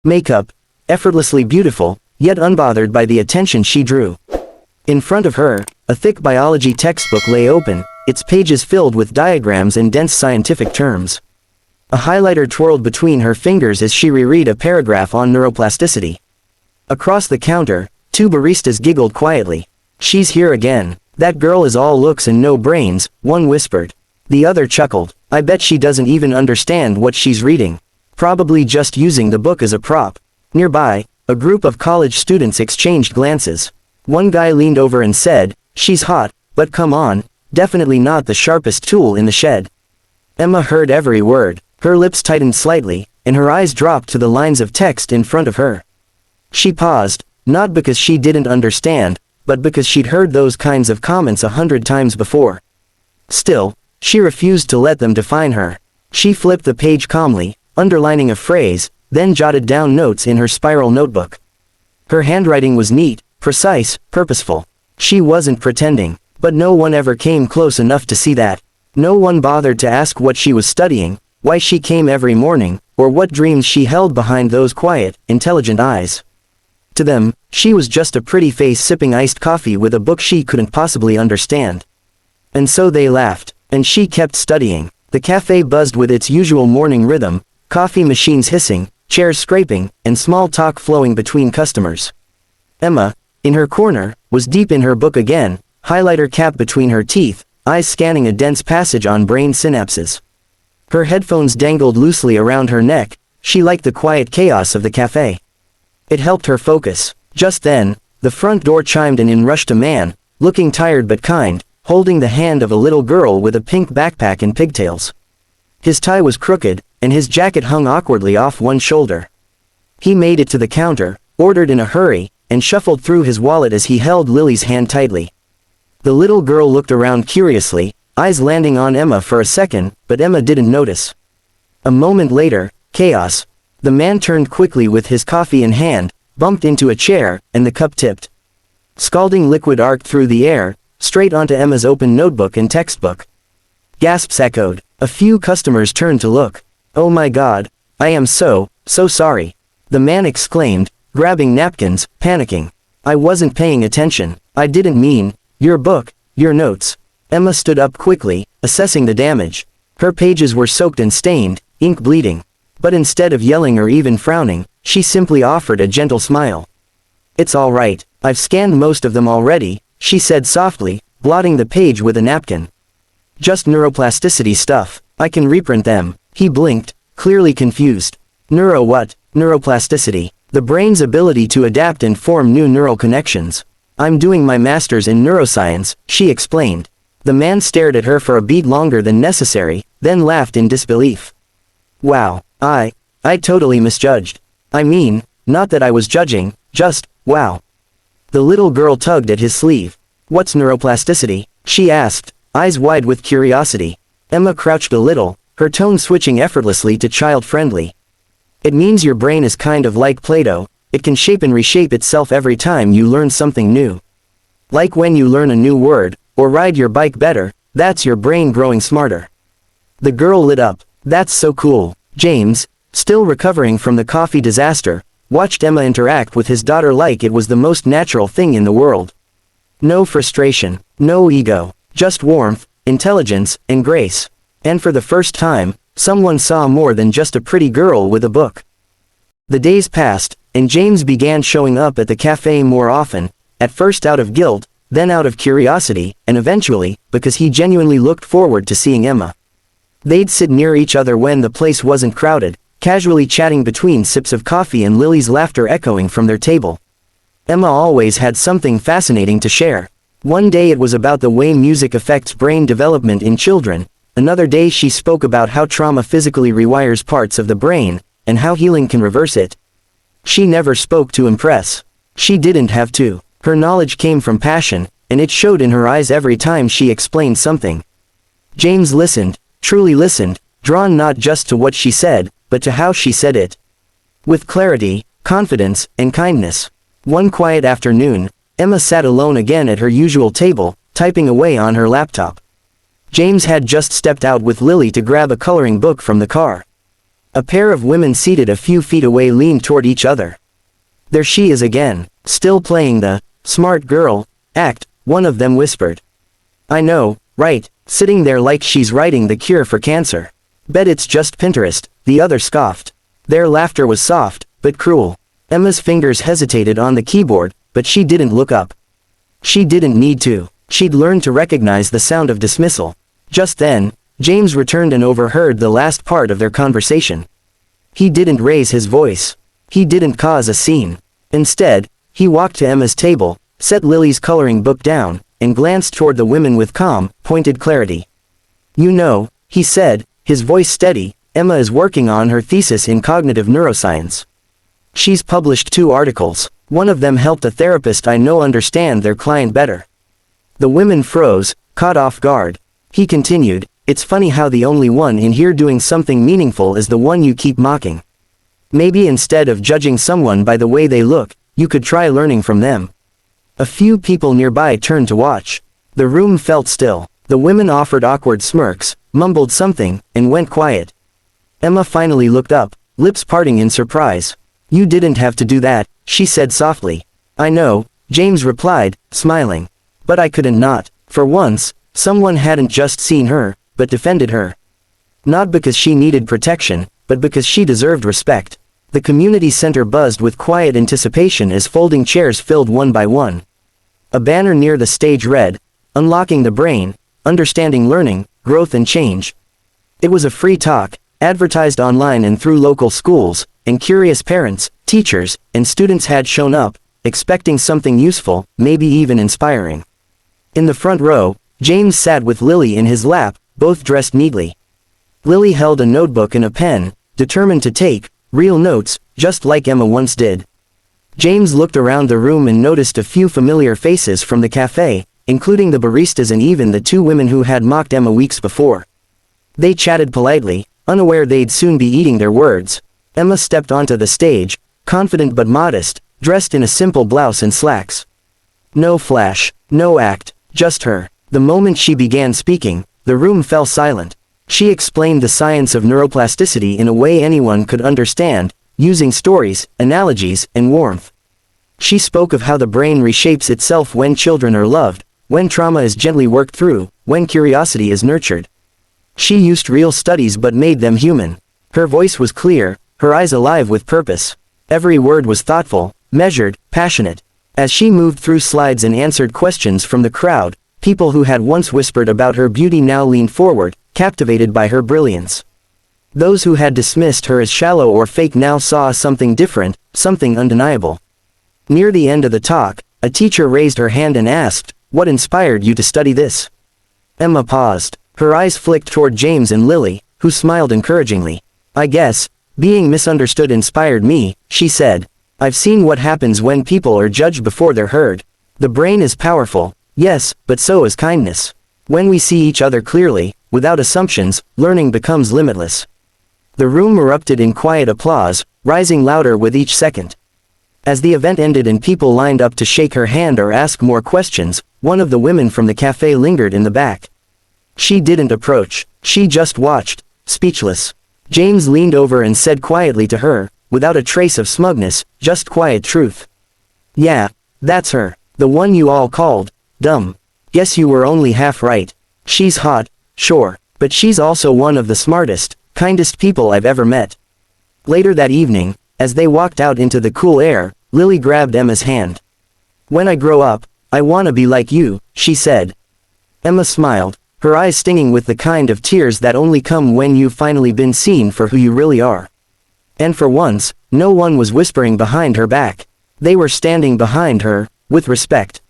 Makeup, effortlessly beautiful, yet unbothered by the attention she drew. In front of her, a thick biology textbook lay open, its pages filled with diagrams and dense scientific terms. A highlighter twirled between her fingers as she reread a paragraph on neuroplasticity. Across the counter, two baristas giggled quietly. "She's here again. That girl is all looks and no brains," one whispered. The other chuckled. "I bet she doesn't even understand what she's reading. Probably just using the book as a prop." Nearby, a group of college students exchanged glances. One guy leaned over and said, "She's hot, but come on, definitely not the sharpest tool in the shed." Emma heard every word. Her lips tightened slightly, and her eyes dropped to the lines of text in front of her. She paused, not because she didn't understand, but because she'd heard those kinds of comments 100 times before. Still, she refused to let them define her. She flipped the page calmly, underlining a phrase, then jotted down notes in her spiral notebook. Her handwriting was neat, precise, purposeful. She wasn't pretending, but no one ever came close enough to see that. No one bothered to ask what she was studying, why she came every morning, or what dreams she held behind those quiet, intelligent eyes. To them, she was just a pretty face sipping iced coffee with a book she couldn't possibly understand. And so they laughed, and she kept studying. The cafe buzzed with its usual morning rhythm, coffee machines hissing, chairs scraping, and small talk flowing between customers. Emma, in her corner, was deep in her book again, highlighter cap between her teeth, eyes scanning a dense passage on brain synapses. Her headphones dangled loosely around her neck. She liked the quiet chaos of the cafe. It helped her focus. Just then, the front door chimed and in rushed a man, looking tired but kind, holding the hand of a little girl with a pink backpack and pigtails. His tie was crooked, and his jacket hung awkwardly off one shoulder. He made it to the counter, ordered in a hurry, and shuffled through his wallet as he held Lily's hand tightly. The little girl looked around curiously, eyes landing on Emma for a second, but Emma didn't notice. A moment later, chaos. The man turned quickly with his coffee in hand, bumped into a chair, and the cup tipped. Scalding liquid arced through the air, straight onto Emma's open notebook and textbook. Gasps echoed. A few customers turned to look. "Oh my God, I am so sorry," the man exclaimed, grabbing napkins, panicking. "I wasn't paying attention. I didn't mean, your book, your notes." Emma stood up quickly, assessing the damage. Her pages were soaked and stained, ink bleeding. But instead of yelling or even frowning, she simply offered a gentle smile. "It's all right, I've scanned most of them already," she said softly, blotting the page with a napkin. "Just neuroplasticity stuff. I can reprint them." He blinked, clearly confused. What? Neuroplasticity. The brain's ability to adapt and form new neural connections. "I'm doing my master's in neuroscience," she explained. The man stared at her for a beat longer than necessary, then laughed in disbelief. "Wow, I totally misjudged. I mean, not that I was judging, just, wow." The little girl tugged at his sleeve. "What's neuroplasticity?" she asked, eyes wide with curiosity. Emma crouched a little, her tone switching effortlessly to child-friendly. "It means your brain is kind of like Play-Doh. It can shape and reshape itself every time you learn something new. Like when you learn a new word, or ride your bike better, that's your brain growing smarter." The girl lit up. "That's so cool." James, still recovering from the coffee disaster, watched Emma interact with his daughter like it was the most natural thing in the world. No frustration, no ego, just warmth, intelligence, and grace. And for the first time, someone saw more than just a pretty girl with a book. The days passed, and James began showing up at the cafe more often, at first out of guilt, then out of curiosity, and eventually, because he genuinely looked forward to seeing Emma. They'd sit near each other when the place wasn't crowded, casually chatting between sips of coffee and Lily's laughter echoing from their table. Emma always had something fascinating to share. One day it was about the way music affects brain development in children, another day she spoke about how trauma physically rewires parts of the brain, and how healing can reverse it. She never spoke to impress. She didn't have to. Her knowledge came from passion, and it showed in her eyes every time she explained something. James listened, truly listened, drawn not just to what she said, but to how she said it. With clarity, confidence, and kindness. One quiet afternoon, Emma sat alone again at her usual table, typing away on her laptop. James had just stepped out with Lily to grab a coloring book from the car. A pair of women seated a few feet away leaned toward each other. There she is again, still playing the smart girl act, one of them whispered. I know, right, sitting there like she's writing the cure for cancer. Bet it's just Pinterest, the other scoffed. Their laughter was soft, but cruel. Emma's fingers hesitated on the keyboard, but she didn't look up. She didn't need to. She'd learned to recognize the sound of dismissal. Just then, James returned and overheard the last part of their conversation. He didn't raise his voice. He didn't cause a scene. Instead, he walked to Emma's table, set Lily's coloring book down, and glanced toward the women with calm, pointed clarity. You know, he said, his voice steady, Emma is working on her thesis in cognitive neuroscience. She's published 2 articles. One of them helped a therapist I know understand their client better. The women froze, caught off guard. He continued, it's funny how the only one in here doing something meaningful is the one you keep mocking. Maybe instead of judging someone by the way they look, you could try learning from them. A few people nearby turned to watch. The room felt still. The women offered awkward smirks, mumbled something, and went quiet. Emma finally looked up, lips parting in surprise. You didn't have to do that, she said softly. I know, James replied, smiling. But I couldn't not. For once, someone hadn't just seen her, but defended her. Not because she needed protection, but because she deserved respect. The community center buzzed with quiet anticipation as folding chairs filled one by one. A banner near the stage read, Unlocking the Brain, Understanding Learning, Growth and Change. It was a free talk, advertised online and through local schools, and curious parents, teachers, and students had shown up, expecting something useful, maybe even inspiring. In the front row, James sat with Lily in his lap, both dressed neatly. Lily held a notebook and a pen, determined to take real notes, just like Emma once did. James looked around the room and noticed a few familiar faces from the cafe, including the baristas and even the 2 women who had mocked Emma weeks before. They chatted politely, unaware they'd soon be eating their words. Emma stepped onto the stage, confident but modest, dressed in a simple blouse and slacks. No flash, no act, just her. The moment she began speaking, the room fell silent. She explained the science of neuroplasticity in a way anyone could understand, using stories, analogies, and warmth. She spoke of how the brain reshapes itself when children are loved, when trauma is gently worked through, when curiosity is nurtured. She used real studies but made them human. Her voice was clear, her eyes alive with purpose. Every word was thoughtful, measured, passionate. As she moved through slides and answered questions from the crowd, people who had once whispered about her beauty now leaned forward, captivated by her brilliance. Those who had dismissed her as shallow or fake now saw something different, something undeniable. Near the end of the talk, a teacher raised her hand and asked, What inspired you to study this? Emma paused. Her eyes flicked toward James and Lily, who smiled encouragingly. I guess, being misunderstood inspired me, she said. I've seen what happens when people are judged before they're heard. The brain is powerful, yes, but so is kindness. When we see each other clearly, without assumptions, learning becomes limitless. The room erupted in quiet applause, rising louder with each second. As the event ended and people lined up to shake her hand or ask more questions, one of the women from the cafe lingered in the back. She didn't approach, she just watched, speechless. James leaned over and said quietly to her, without a trace of smugness, just quiet truth. Yeah, that's her, the one you all called dumb. Guess you were only half right. She's hot, sure, but she's also one of the smartest, kindest people I've ever met. Later that evening, as they walked out into the cool air, Lily grabbed Emma's hand. When I grow up, I wanna be like you, she said. Emma smiled, her eyes stinging with the kind of tears that only come when you've finally been seen for who you really are. And for once, no one was whispering behind her back. They were standing behind her, with respect.